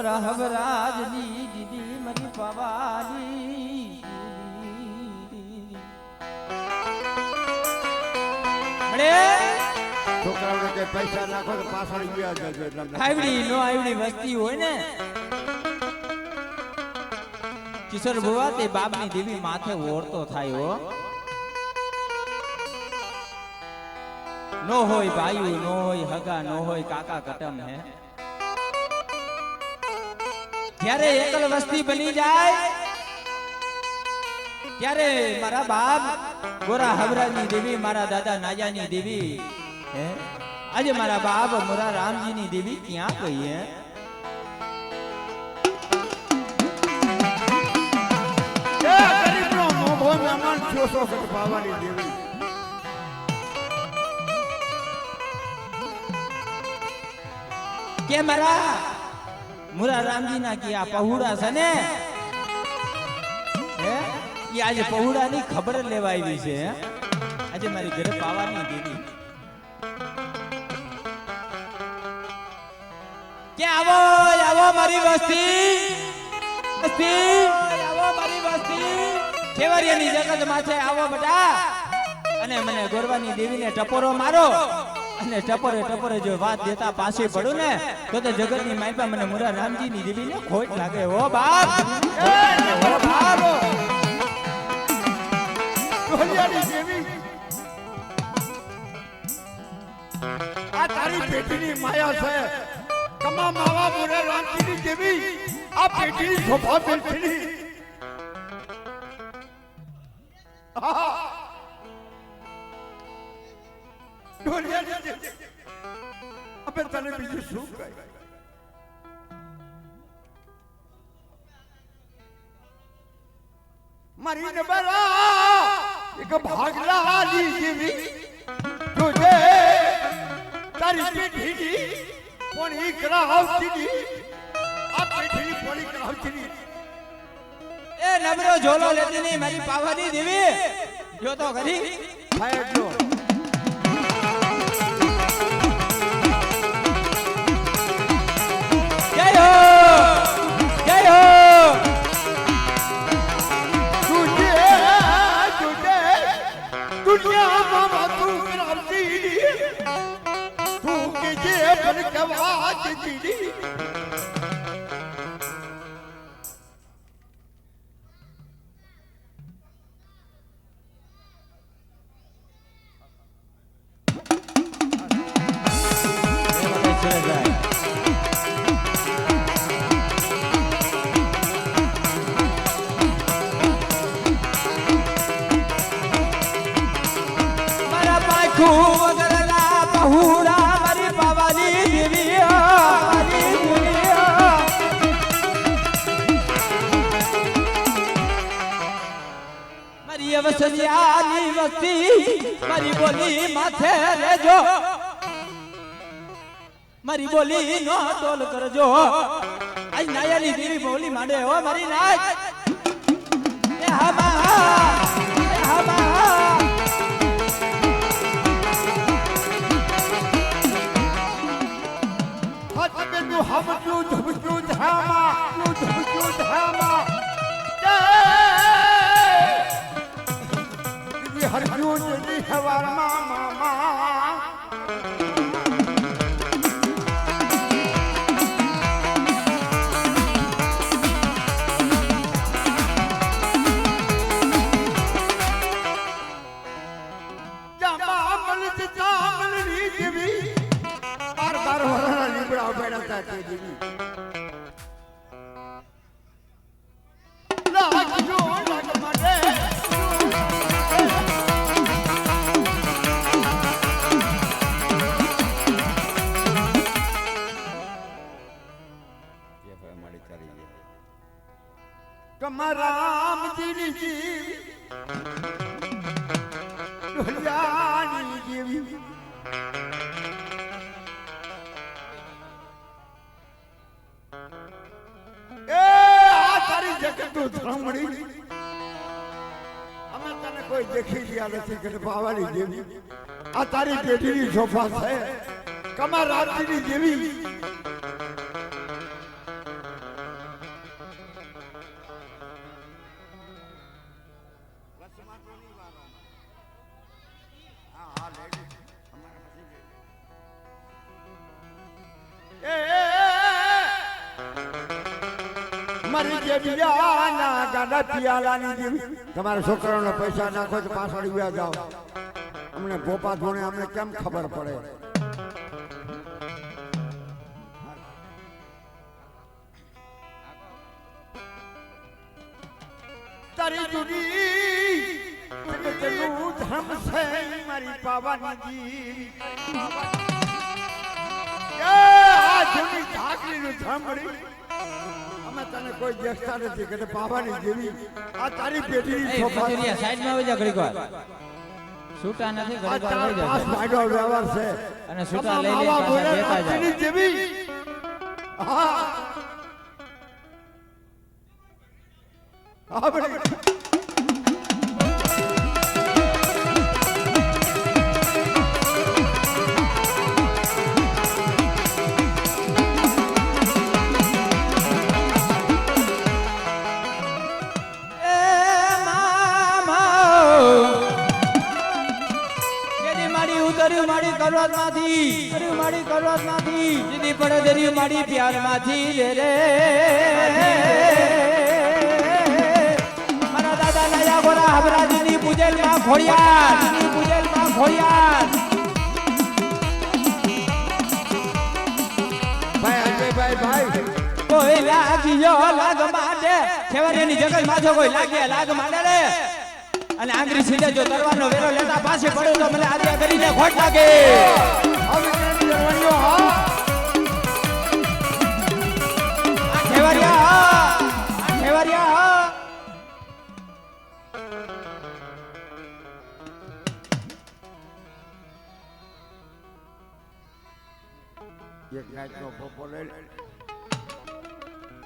ગોરા હવરાજની દીદી મારી પવાની મળે છોકરાઓને કે પૈસા નાખો તો પાછળ ગયા જજો આવડી નો આવડી વસ્તી હોય ને કિશોર ભુવા તે બાપની દેવી માથે ઓરતો થાય હો નો હોય ભાઈ નો હોય હગા નો હોય કાકા કટમ હે જ્યારે એકલ વસ્તી બની જાય ત્યારે મારા બાપ ગોરા હવરાજની દેવી મારા દાદા નાજાની દેવી હે આજે મારા બાપ મોરા રામજીની દેવી ક્યાં ગઈ હે ગરીબનો મોભો મહેમાન જોશો પાવાની દેવી કે મારા મુરા રામજી ના કે આ પહુડા છે ને હે ઈ આજે પહુડા ની ખબર લેવા આવી છે આજે મારી ઘરે પાવાની દેવી કે આવો આવો મારી વસ્તી આવો મારી વસ્તી કેવરિયાની જગત માથે આવો બેટા અને મને ગોરવાની દેવીને ટપોરો મારો અને ટપોરે જો વાત દેતા પાછી પડું ને તો જગતની માઈપા મને મુરા રામજીની દેવીને ખોટ લાગે ઓ બાપ ઓ બાપ ઢોલિયાની દેવી આ તારી પેટીની માયા છે કમા માવા મુરા રામજીની દેવી આ પેટીની શોભા બેઠી અબે તને બીજું શું કહે મારી નબરા એક ભાગલાની જેવી તુજે તારી પેઢીની પોણી કરાવતી આ પેઢીની પોણી કરાવતી એ નબરો ઝોલો લેતી નહીં મારી પાવાની દેવી જો તો ખરી થાય જો વગરના પહુડા મારી પાવાની દેવી મારી અવસરિયાની વસ્તી મારી બોલી માથે રેજો મારી બોલી નો ટોલ કરજો આજ નાયાની દેવી બોલી માંડે હો મારી નાચ એ હામા हम जो धामा ये हर जो नहीं हवार मामा जामल री देवी बार वरना लिबड़ा बैठा था देवी लाग जो लाग मडे ये हमारी तारी है कमराम जी ढोलियानी देवी અમે તને કોઈ દેખી ગયા નથી કે પાવાની દેવી આ તારી પેઢીની શોભા છે કમા રાતની દેવી મારી જેબિયાના ગાડા પિયાલાની જેવી તમારા છોકરાઓને પૈસા નાખો તો પાછળ વ્યા જાઓ અમને ભોપા ધોણે અમને કેમ ખબર પડે તારી જુદી જગતનું ધર્મ છે મારી પાવાની આ જૂની ઢાકલીનું ધર્મ મળી અમે તને કોઈ દેખતા નથી કે પાવાની જેવી આ તારી પેઢીની સોફા સાઈડમાં આવી જા ઘડીક વાર છૂટા નથી ઘડીક વાર આવી જા પાડો વ્યવહાર છે અને છૂટા લઈ લે પાછા દેતા જાવ જેવી હા આપણે મારી કરવાત માંથી જીદી પડે દરિયું મારી પ્યાર માંથી રે મારા દાદા નયા ગોરા હબરાજીની પૂજેલ માં ખોડિયાર ભાઈ કોઈ લાગ્યો લાગ માટે ખેવારીની જગત માથો કોઈ લાગ્યા લાગ માટે રે અને આંગળી સીધે જો તરવાનો વેરો લેતા પાસે પડ્યો તો મને આજે કરીને ખોટ લાગે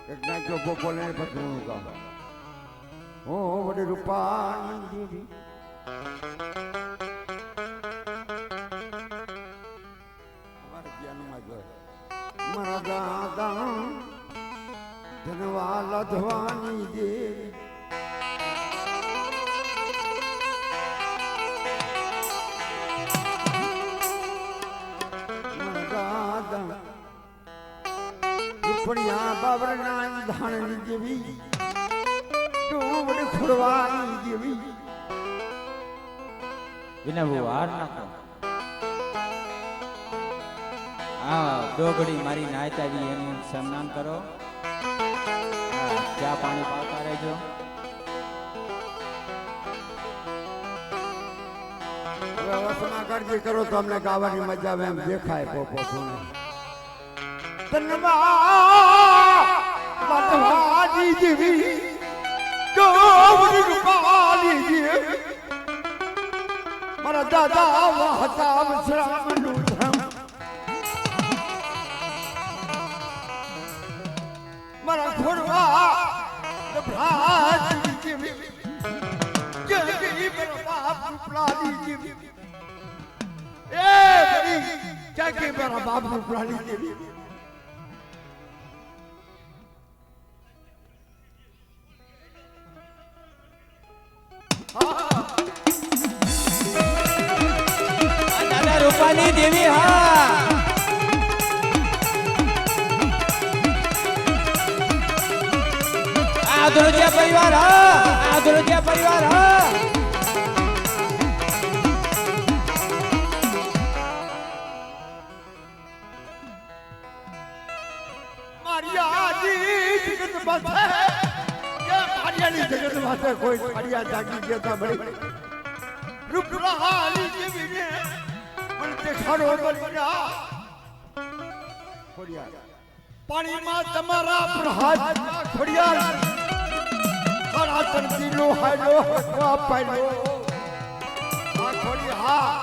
એક નાચનો પોપો લઈને પછી હું કહું હો વડે રૂપાની મારા દાદા ધનવા લધવાની દેવી મારા દાદા રૂપડિયા બાબરના ધાણની જેવી તું ખોડવાની જેવી વિના બહુ હાર નાખો હા ડોગડી મારી નાચ આવી એનું સન્માન કરો ચા પાણી પાતા રહેજો હવે વસમાં કરજી કરો તો અમને ગાવાની મજા આવે એમ દેખાય પોપો સુને તન્વા જેવી મારા દાદા વહતા વિશ્રામનું ધર્મ મારા ઘોડવા બાપ રૂપલાની જેવી દાદા રૂપાની દેવી હા આ ધ્રુજ્યા પરિવાર હા જગત માથે કોઈ ફરિયા જાગી જતા બળી રૂપલાની જેવીને પણ તે ખરો બન્યા ખોડિયાર પાણીમાં તમારા પ્રહાર ખોડિયાર ખરા તંતીનો હાલો હકવા પાડ્યો આ ખોડિયાર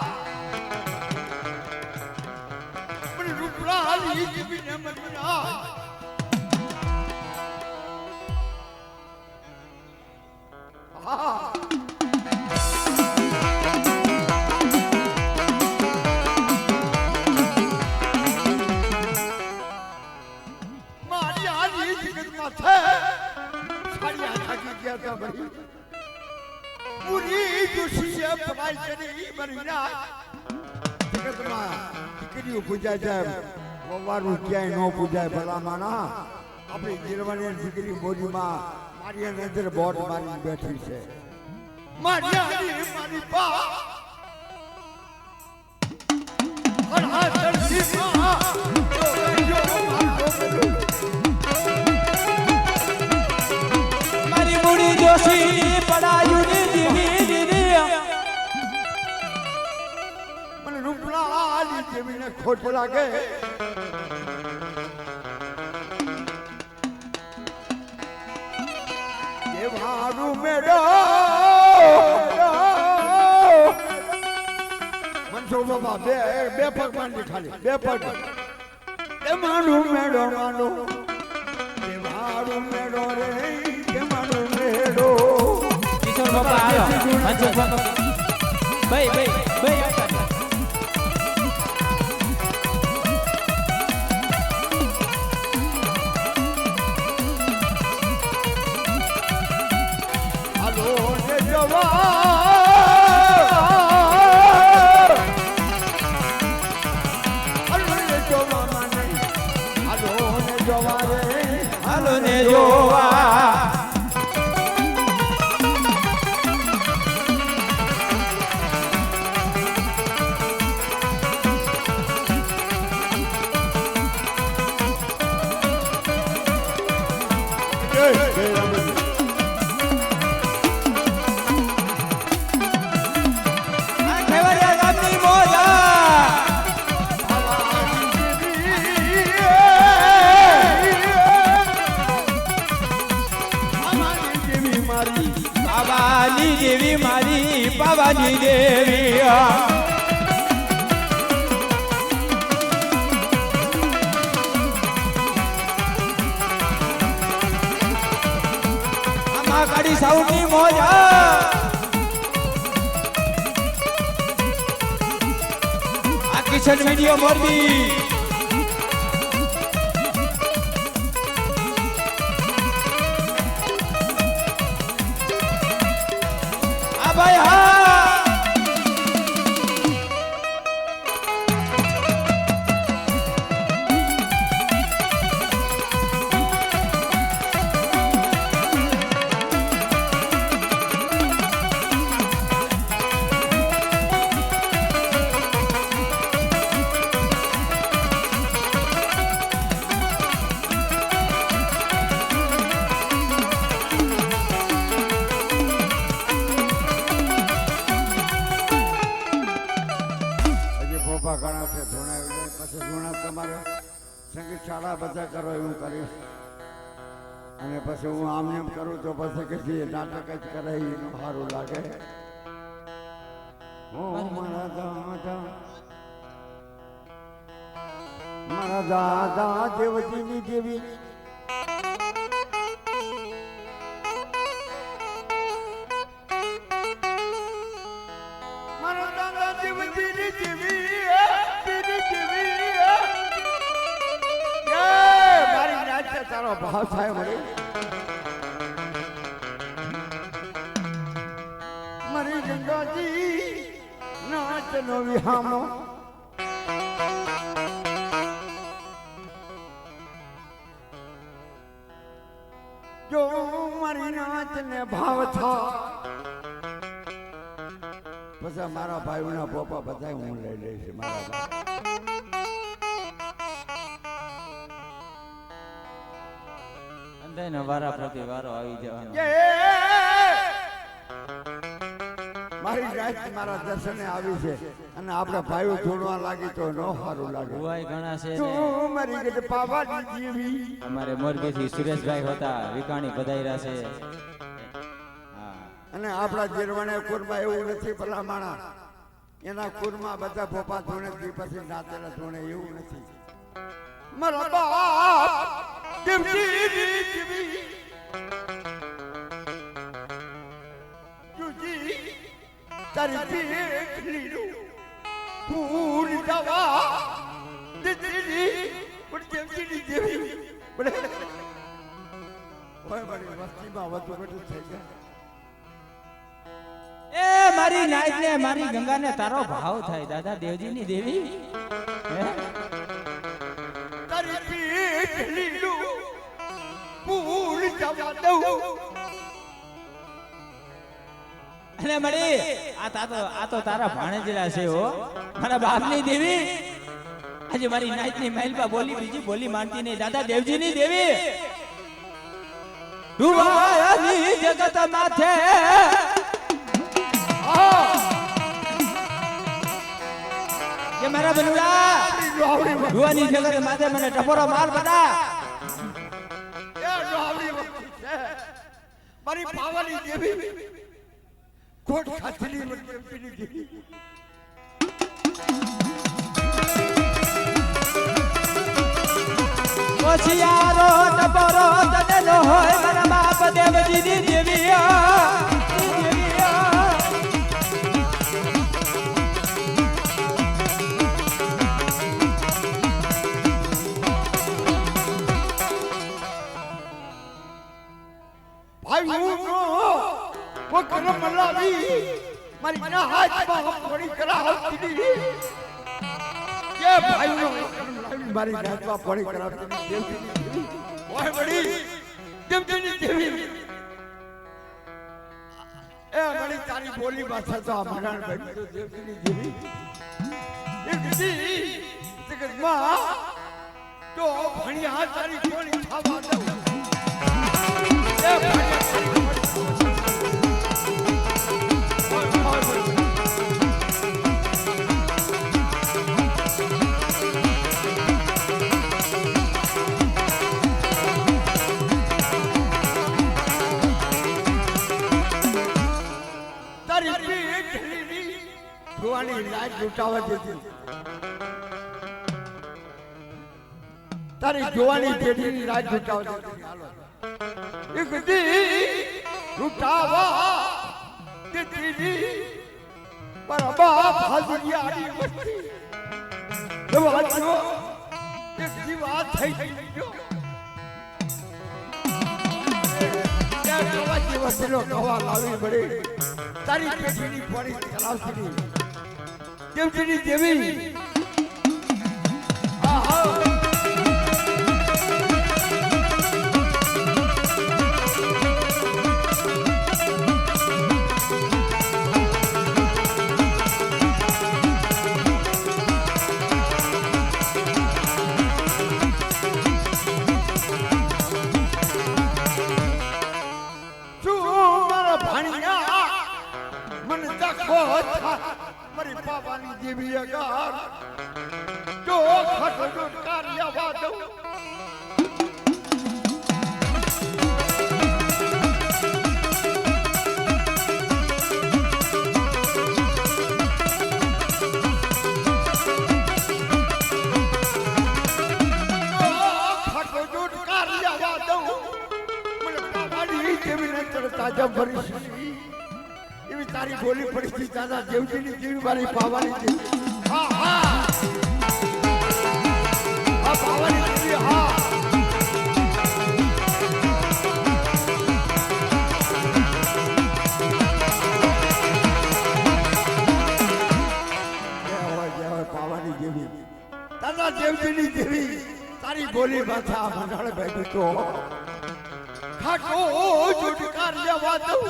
પણ રૂપલાની જેવીને બન્યા પૂરી દુશીએ પરાઈ કરી બનીના જગતમાં દીકરીઓ પૂજાય છે વવારું ક્યાંય ન પૂજાય ભલા માના આપણી જીરવાની દીકરી મોજીમાં મારી નજર બોટ મારી બેઠી છે મારી આલી મારી બા અરે ધરતીમાં મારી મૂડી જોશી પડાયું ની દીવી દીદી મને રૂપલા આલી જેવીને ખોટ લાગે એ મારું મેડો મનસો બાબા બે પગ માંડી ખાલી બે પગ એ મારું મેડો માનો એ મારું મેડો રે એ મારું મેડો કિશોર બાપા આવ્યો મનસુખ બાપા ભાઈ આવતા હાલો ને જવા હાલો ને જોવા આ ખેવરિયા ગામની મોજા પાવાની દેવી મારી પાવાની દેવી આમાં કાઢી સાઉન્ડની મોજા આ કિશન વિડીયો મોરબી ભાઈ હા ઘણા છે ધોણાવી પછી ધોણા તમારે સંગીત શાળા બધા કરો એવું કરીશ અને પછી હું આમ એમ કરું તો પછી કે જે નાટક જ કરે એનું સારું લાગે મારા દાદા દેવજીની દેવી મારા દાદા દેવજીની દેવી મારી નાચે તારો ભાવ થાય મળી મારી ગંગાજી નાચ નો વિહામો જો મારી નાચ ને ભાવ થાય પછી મારા ભાઈઓના પોપા બધા હું લઈ લઈશ મારા અંદાજનો વારા પ્રતિ વારો આવી જવાનો મારી રાત મારા દર્શને આવી છે અને આપણા ભાઈઓ જોડવા લાગી તો ન સારું લાગે ભુવાઈ ઘણા છે તું મારી ગઢ પાવાની જીવી અમારે મોરબી થી સુરેશભાઈ હતા વિકાણી પધાર્યા છે અને આપણા જીરવાણે કુરમાં એવું નથી ભલા માણા એના કુરમાં બધા પોપા ધોણે પછી નાતેલા ધોણે એવું નથી મારા બાપ દેવજી જીવી જુજી તારી પીઠ લીલું ફૂલ દવા દીદી પણ દેવજીની દેવી બડે ઓય બડી વસ્તીમાં વધુ બધું થઈ જાય એ મારી નાઈટ ને મારી ગંગા ને તારો ભાવ થાય દાદા દેવજી ની દેવી તારી પીઠ લીલું આવવા દઉં. અને મળી આ તો તારા ભાણેજરા છે હો મારા બાપની દેવી. આજે મારી નાઈટની મહેલમાં બોલી બીજી બોલી માનતી નહીં. દાદા દેવજીની દેવી ડુવાયાની જગત માથે કે મારા બનુડા ડુવાની જગત માથે મને ટપોરો માર બતા. એ ડોહાવડી વસ્તુ છે. મારી પાવાની દેવી કોટ ખાચલી દેવજીની દેવી. હોશિયારો ટપોરો તને હોય મારા બાપ દેવજીની દેવી. ભાઈ वो करम मल्लावी मारी ना हाथ में हम थोड़ी करा होती ये भाई नो करम मल्लावी मारी हाथ में थोड़ी करा होती ओए बड़ी देवजी देवी ए बड़ी तारी बोली भाषा तो हमारा भाई तो देवजी देवी ये किसी जगत मां तो भणिया तारी कोणी छावा दो ए भणिया लाज लुटावा देती तारी जोवानी पेटी ની લાજ લુટાવા દેતી હાલો એક દી લુટાવા દેતી પર બાપ હાજરી આડી વસ્તી દવાજો એક જીવા થઈ ગયો યાર દવાજી વસલો કવા લાવી બડી તારી પેટી ની પડી ચલાવતી દેવજીની દેવી આહા મારી પાવાની દેવી અગાર જો ખટો કાર્ય વાદો કાર્ય વાદો મને પાવાની દેવીને ચડતા જબરી એવી તારી બોલી પડી હતી દાદા દેવજીની દેવી મારી પાવાની દેવી હા હા આ પાવાની દેવી હા પાવાની દેવી દાદા દેવજીની દેવી તારી બોલી ભાષા મંડાળ બેઠું તો ખાટો જોડકાર લેવા દઉં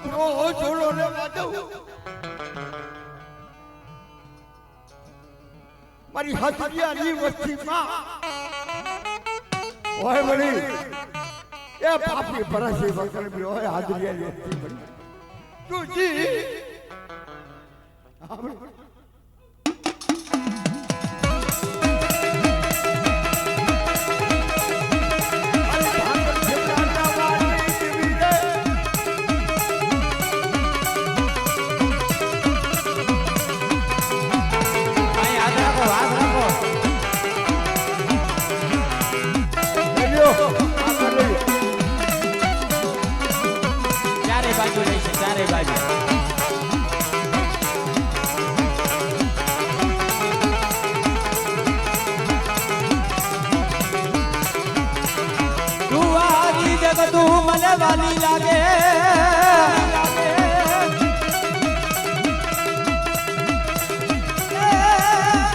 બ્રો જોડો રે વાદો મારી હથિયારી વસ્તીમાં ઓય બડી એ પાપી પરસી વગર બી ઓય હાજરિયારી વસ્તી બડી તુજી વાલી લાગે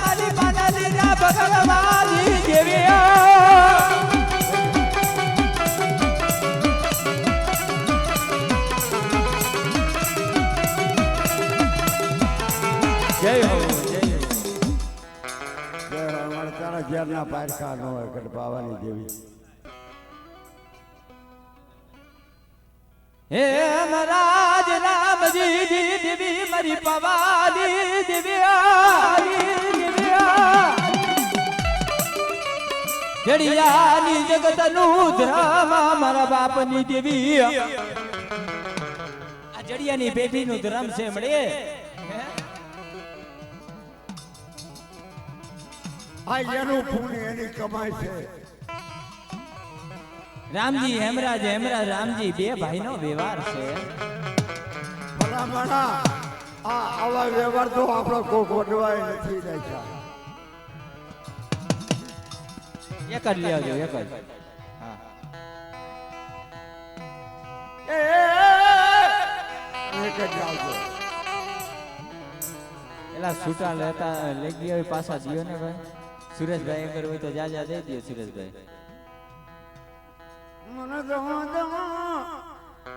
મારી પાનાલી ના ભગવાની દેવી ઝેરના પારખા ન હોય ગઢપાવાની દેવી. હે મહારાજ રામજી દેવી મારી પવાની દિવ્યા જડિયાની જગતનું ધર્મ મારા બાપની દેવી આ જડિયાની પેઢીનું ધર્મ છે મળે. આ એનું પુણ્ય એની કમાઈ છે. રામજી હેમરાજ હેમરાજ રામજી બે ભાઈનો વ્યવહાર છે. ભલામણા આ આવા વ્યવહાર તો આપણો કોક વડવાય નથી દેખા. એક જ લેજો એક જ. હા એક જ આવજો. એલા છૂટા લેતા લઈ ગયા હોય પાછા દિયો ને ભાઈ. સુરેશભાઈ અગર હોય તો જા જા દઈ દો સુરેશભાઈ. મને દો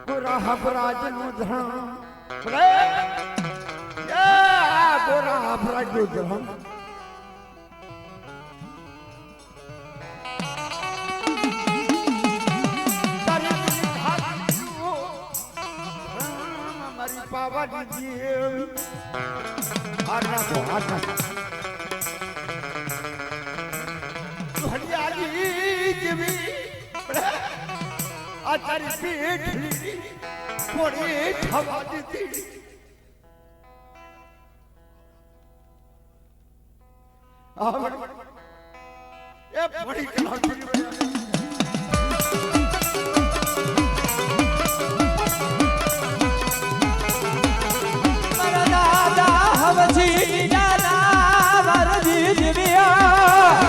ગોરા હબરાજ નું ધર્મ ગોરા હબરાજ નું ધર્મ મારી પાવાની દેવી આના તો આના હરિયાળી દેવી આ તારી પીઠ થોડી થવા દીધી. એ પડી કલાકી મારા દાદા હવજી દાદા વરજી દિવ્યા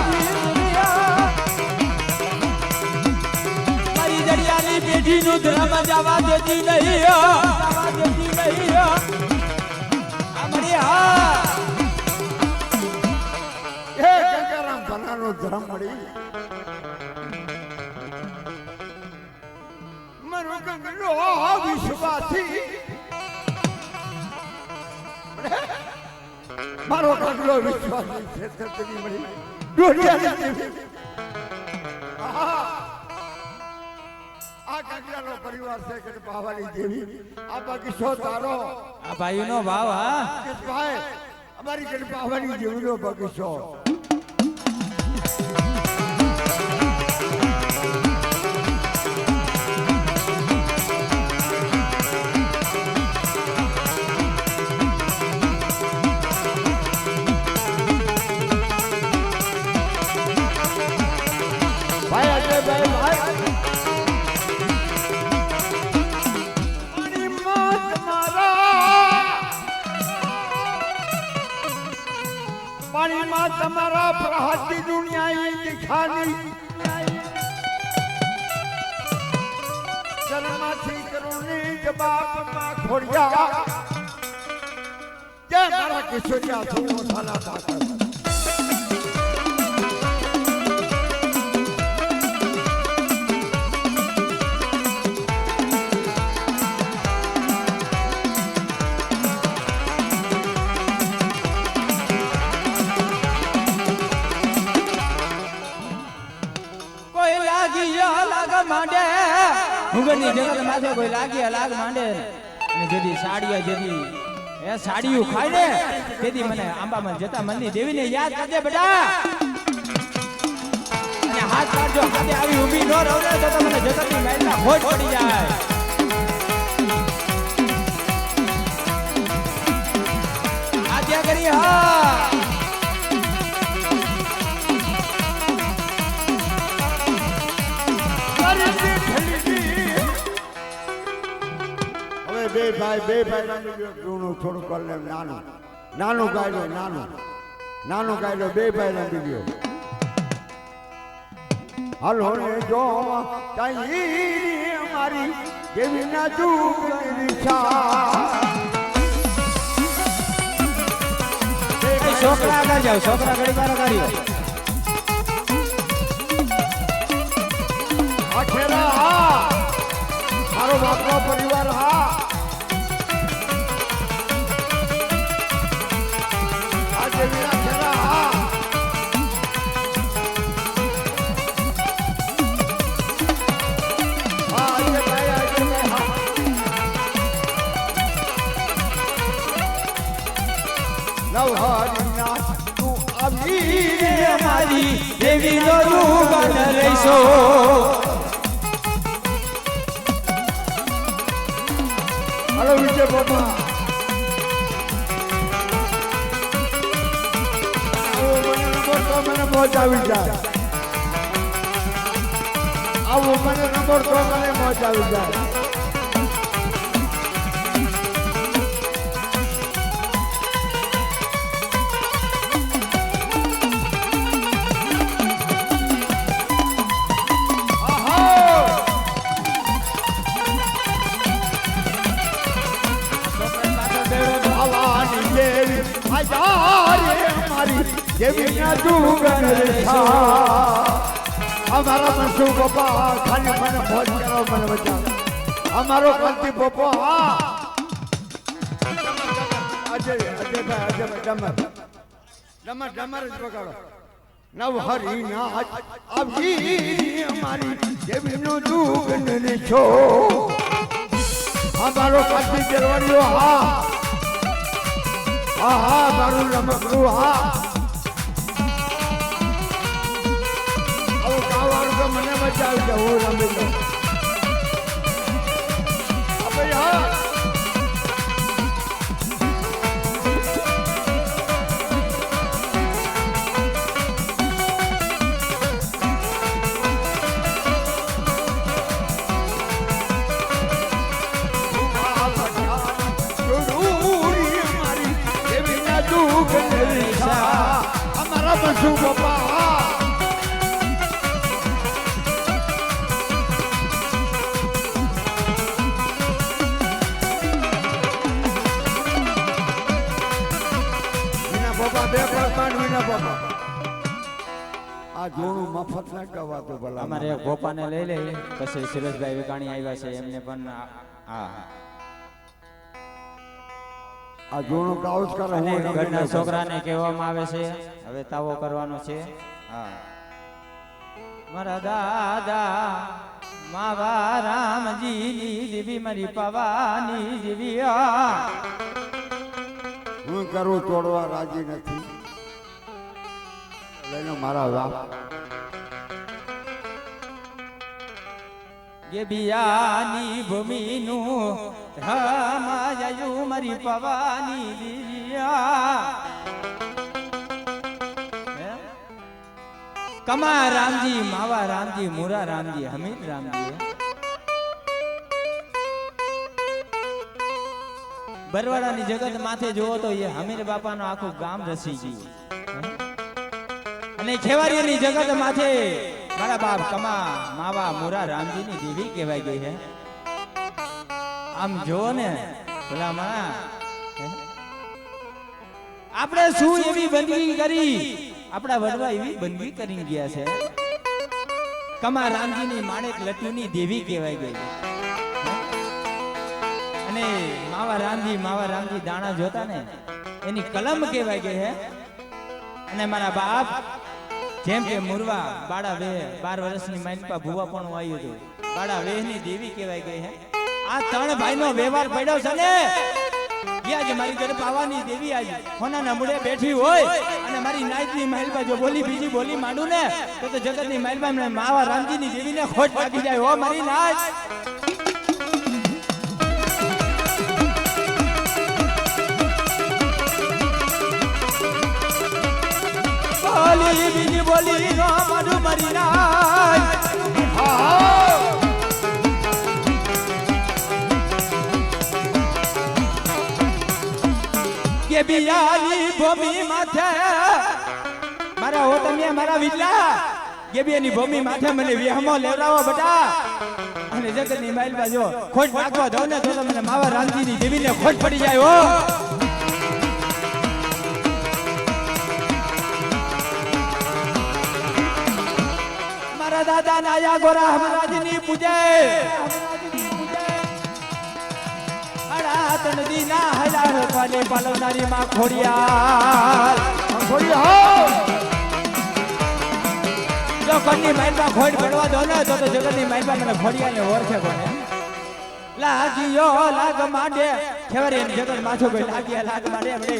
મારી જડિયાની પેઢીનું ધર્મ જવા દેતી નહીં જવા દેતી નહીં. આ મળી હા એ ગંગારામ ભલાનો ધર્મ મળી મરો ગંગલો વિશ્વાસી મારો ગંગલો વિશ્વાસી છે તરી મળી ડોડિયાની દેવી. આ ગંગાનો પરિવાર છે કે બાવાની દેવી. આ બગીચો તારો આ ભાઈનો ભાવ હા ભાઈ અમારી ગણપાવાની દેવીનો બગીચો. ભાઈ અજયભાઈ ભાઈ પાણીમાં તમારા પ્રહાતી દુનિયા દિખાની જન્મથી કરુણી જવાબમાં ખોડિયા જય મારા કિશોરિયા છું થાલા પાકર. માંડે મુગરની જગત માથે કોઈ લાગી લાગ માંડે અને જેથી સાડીયા જેથી એ સાડીયું ખાય ને તેથી મને આંબામાં જતા મનની દેવીને યાદ કરજે બેટા. અને હાથ કાઢજો હાથે આવી ઊભી ન રહો ને તો મને જગતની મહેલમાં ખોટ પડી જાય. આદ્યા કરી હા બે ભાઈ થોડું કર લે. નાનું ગાયલો નાનું ગાયલો બે ભાઈ રમી ગયો. હાલો ને જો અમારી દેવી ના છોકરા આગળ જાઓ છોકરા ઘડી વાર કર્યો મારો બાપનો પરિવાર હા રે મારી દેવી નો રૂગન રહીશો હલો વિજય બાપા મને મોજ આવી જાય આવું મને નંબર તો મને મોજ આવી જાય અમારા મનસુ બાપા ખાલી મને મોજ કરો મને બચાવ અમારો કંતિ બાપો હા અજયભાઈ ડમર જ બગાડો નવ હરી નાચ આવી અમારી દેવીનું દુગન છો અમારો કંતિ જરવાડીઓ હા હા હા મારું રમકડું હા મને બચાવી દે હું રમી દઉં હા અમારા બસુ બાપા બે પગમાં વિના બાપા આ જોણું મફત ના કહેવાતું ભલા અમારે ગોપાને લઈ લે પછી સુરેશભાઈ વિકાણી આવ્યા છે એમને પણ હા આ જોણું કાઉસ કરે અને ઘરના છોકરાને કહેવામાં આવે છે હવે તાવો કરવાનો છે હા મારા દાદા માવા રામજી દેવી મારી પવાની દેવી હું કરું તોડવા રાજી નથી લઈને મારા વાપ ગેબિયાની ભૂમિનું રામાયુ મારી પવાની દિયા કમા રામજી માવા રામજી મુરા રામજી હમીદ રામજી બરવાડાની જગત માથે જોવો તો એ હમીર બાપાનો આખું ગામ રસી ગયું અને ખેવારીની જગત માથે મારા બાપ કમા માવા મોરા રામજીની દેવી કહેવાય ગઈ છે આમ જો ને ભલા માં આપણે શું એવી બંદગી કરી આપણા વડવા એવી બંદગી કરી ગયા છે કમા રામજીની માણેક લટ્ટુની દેવી કહેવાય ગઈ અને માવા રામજી દાણા જોતા ને એની કલમ કહેવાય ગઈ છે અને મારા બાપ જેમ કે મુરવા બાડા વે 12 વર્ષની માઇનપા ભૂવા પણ આવ્યું હતું બાડા વેહની દેવી કહેવાય ગઈ છે આ ત્રણ ભાઈનો વ્યવહાર પડ્યો છે ને આજે મારી ઘરે પાવાની દેવી આજે હોનાના મુડે બેઠી હોય અને મારી નાઈટની મહેલબા જો બોલી બીજી બોલી માંડું ને તો જગતની મહેલબા મને માવા રામજીની દેવીને ખોટ લાગી જાય હો મારી નાઈટ બોલી બીજી બોલી નો મારું મારી નાઈટ કે બિયાની ભૂમિ માથે મારા ઓટમિયા મારા વિલા ગેબિયાની ભૂમિ માથે મને વિહમો લેવરાવો બટા અને જગતની માઇલમાં જો ખોટ નાખવા દો ને તો મને માવા રામજીની દેવીને ખોટ પડી જાય હો મારા દાદા નાયા ગોરા હમરાજની પૂજે નદી ના હજાર પાલે પાલવનારી માં ખોડિયાર જો કન્ની માઈલમાં ખોડ પડવા દો ને તો જગતની માઈલમાં મને ખોડિયાને ઓળખે કોને લાગિયો લાગ માંડે ખેવરે જગત માથો કોઈ લાગ્યા લાગ માંડે બડે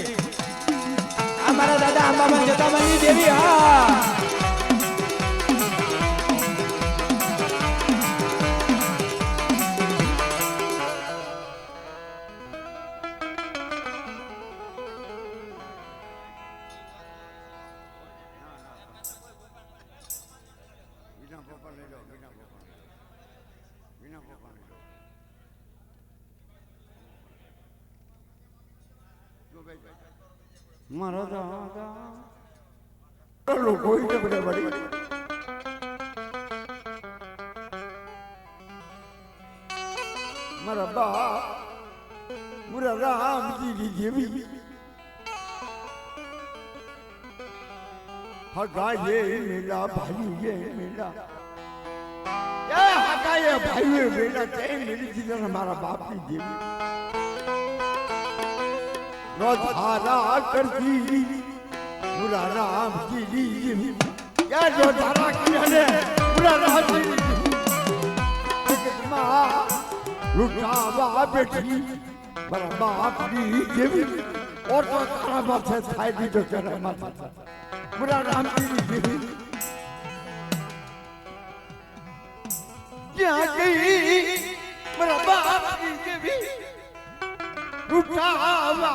અમારા દાદા અંબામાં જટામાની દેવી હા વિના પોપા લઈ લો વિના પોપા વિના પોપા લઈ લો જો ભાઈ મારો દાદા લોકો ઈ બડે બડી મારા બા મુરા રામજી ની જેવી હગા ये मेला भाई ये मेला ये हगा ये भाई ये मेला ते मेरी जीवन हमारा बाप की देवी नो धारा करती मुरा राम की दी ये जो धारा की है मुरा राम की मां लुटावा बेटी मेरा बाप की देवी और तो तारा बाप से थाई दी तो तेरा माता मुरा राम की देवी क्या गई मेरा बाप की देवी लुटावा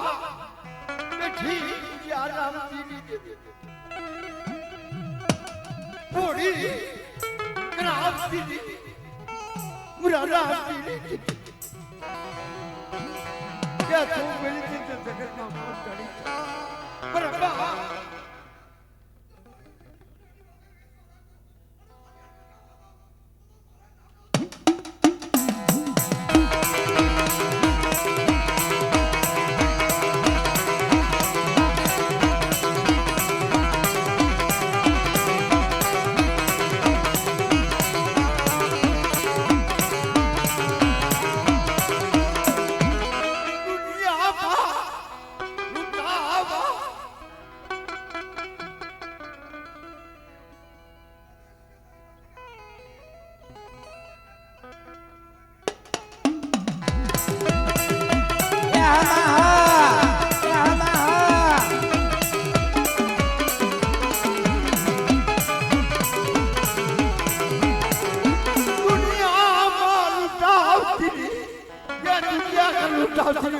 बेटी या राम की देवी थोड़ी ग्राम की देवी मुरा राम की देवी क्या तू मेरी जिंदगी जगत में कौन करी मेरा बाप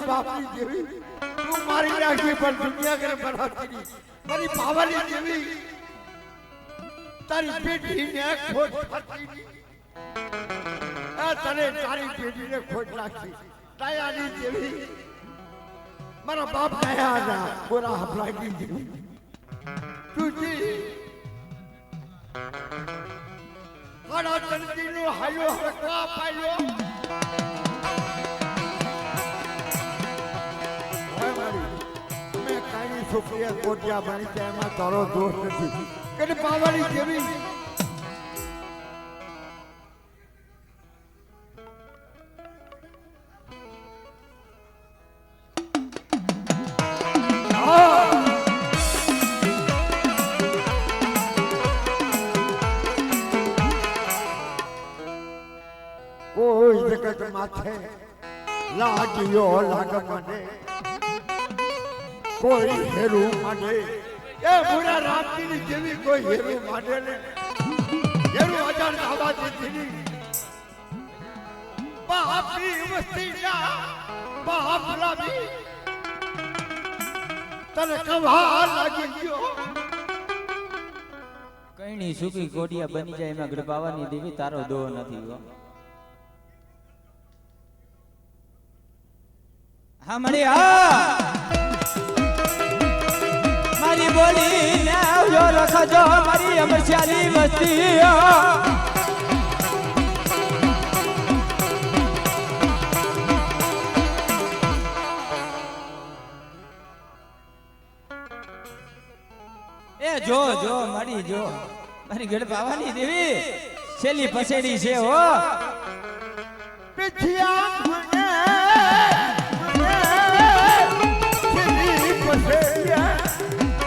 बापी देवी तू मारी राखी पर दुनिया करे बराती मारी पावली देवी तारी बेटी ने खोज फटी आ तने तारी बेटी ने खोज राखी दयाली देवी मारा बाप दया ना गोरा हफलाई देवी तुझी हड़ा तंती नो हायो हरका पायो છોકરીએ કોટિયા બની છે એમાં તારો દોષ નથી કે પાવાની જેવી કોઈ જગત માથે લાગ્યો લાગ મને कोई हेरू माने ए बुरा राम की नी जेवी कोई हेरू माने ने हेरू हजार आवाज थी बाप की मस्ती ना बाप लावी तने कवा लागी गयो कई नहीं सुखी कोटिया बनी जाए एमा गड़बावानी देवी तारो दो નથી હો હા મળી હા મારી બોલી ને આવજો રખજો મારી અમરચારી વસ્તી એ જો જો મારી જો મારી ગઢ પાવાની દેવી છેલી પસેડી છે હો पिछिया મને છેલી પસેડિયા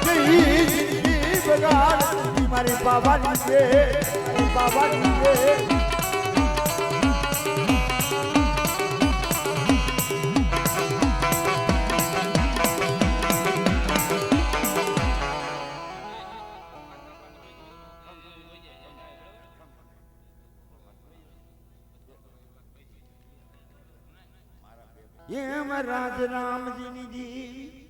જઈ બગાડ મારી બાબાની છે બાબાની છે એમ રાજ રામજીની જી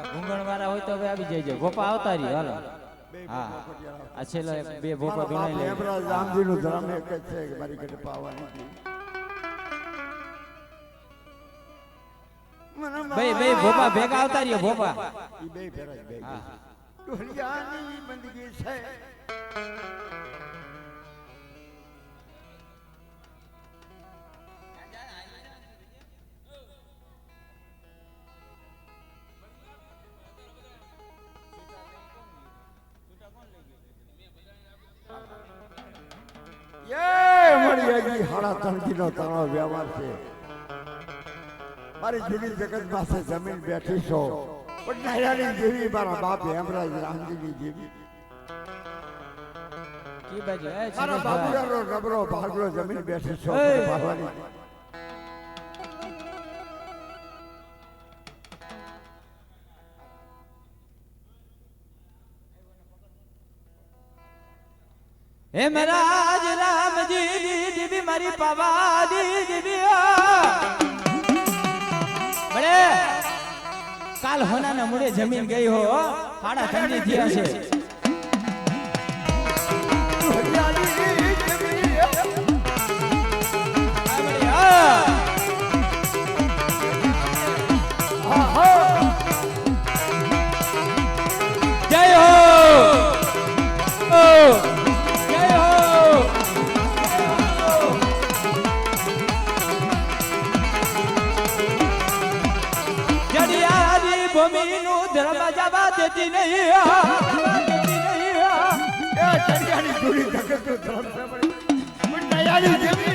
ભૂંગણ વાળા હોય તો હવે આવી જજો ગોપા આવતા રહી હાલો હા આ છેલ્લા બે ભોપા ગણાઈ લે રામજીનું ધર્મ એક જ છે કે મારી ઘરે પાવાની છે. બે ભોપા ભેગા આવતા રહ્યો ભોપા ઈ બે ફેરા બે હા ઢોલિયાની બંદગી છે. હાડા તણકીનો તારો વ્યવહાર છે. મારી જૂની જગત પાસે જમીન બેઠી છો પણ નાયરાની જેવી મારા બાપ હેમરાજ રામજીની જેવી કી બાજુ એ મારા બાબુરાનો નબરો ભાગલો જમીન બેઠી છો એ! ભગવાની હે મહારાજ રામજી દીવી મારી પાવા દીવી બળે કાલ હોનાના મુડે જમીન ગઈ હો હાડા ઠંડી થયા છે આ બળે, હા. જય હો ઓ જય હો જડિયારી ભૂમિનું ધર્મ જવા દેતી નહીં ચડિયાની જૂની જગતનું ધર્મ છે પણ નાયરાની જેવી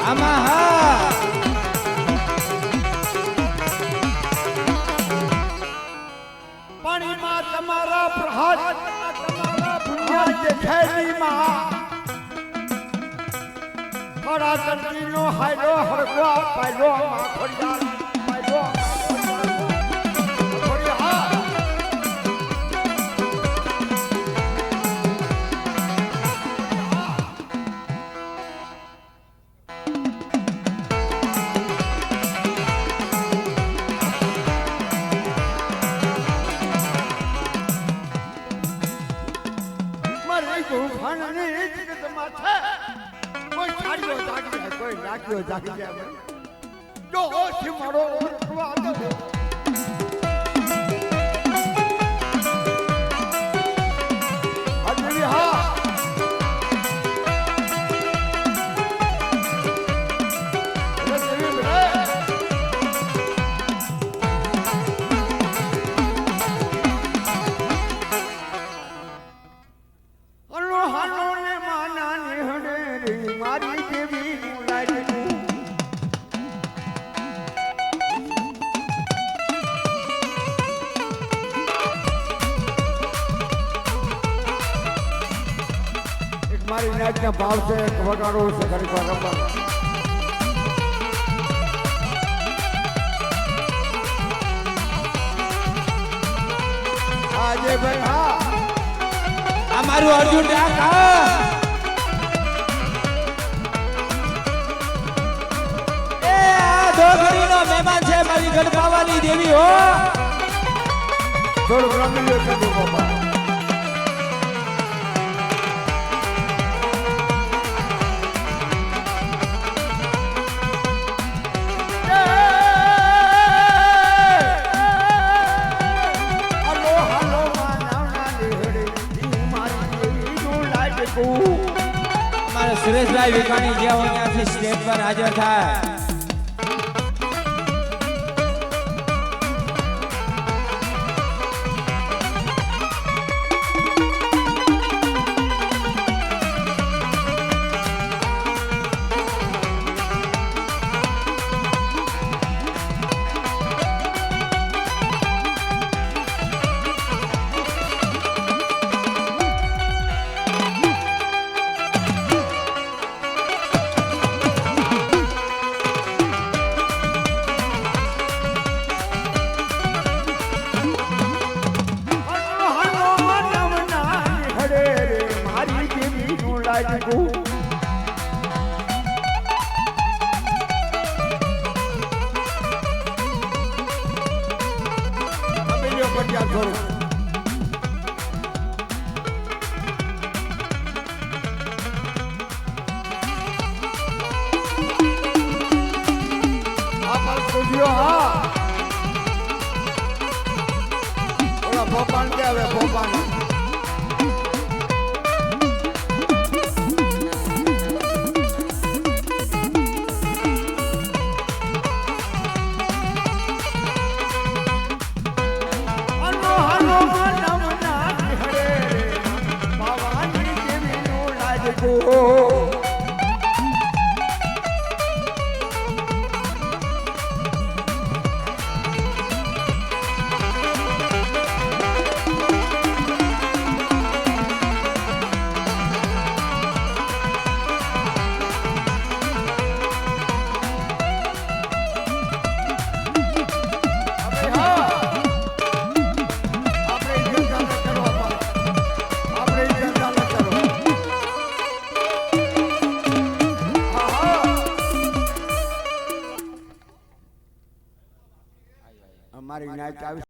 આમાં હા પાણીમાં તમારા પ્રહાર તમારા ભૂમિયા દેખાયમાં મારા તંત્રીનો હાયલો હરગો પાયલો માખોડિયા પાયલો માખોડિયા મારી ગુફાની જગતમાં છે કોઈ છાડ્યો જાગી જાય કોઈ નાખ્યો જાગી જાય જો ઓછી મારો સ્વાદ અજવી હા અજવી રે હલો હલો ને માના નિહણે રે મારી દેવી નું લાડકું એક મારી નાચના ભાવ છે એક વગાડો છે ઘડીક વાર રમવા આજે ભાઈ હા આ મારું અર્જુન ડાક હા એ આ ધોગરીનો મહેમાન છે મારી ગઢપાવાની દેવી હો થોડું રમી લો છે બાપા હલો હલો માના નિહણે મારી દેવી નું લાડકું અમારા સુરેશભાઈ વિકાણી જે હોય ત્યાંથી સ્ટેજ પર હાજર થાય લાજકું અબેલ્યો પટ્યા છોડો હા ઓલા ભોપાલ કે હવે ભોપાલ અમારી નાચ આવી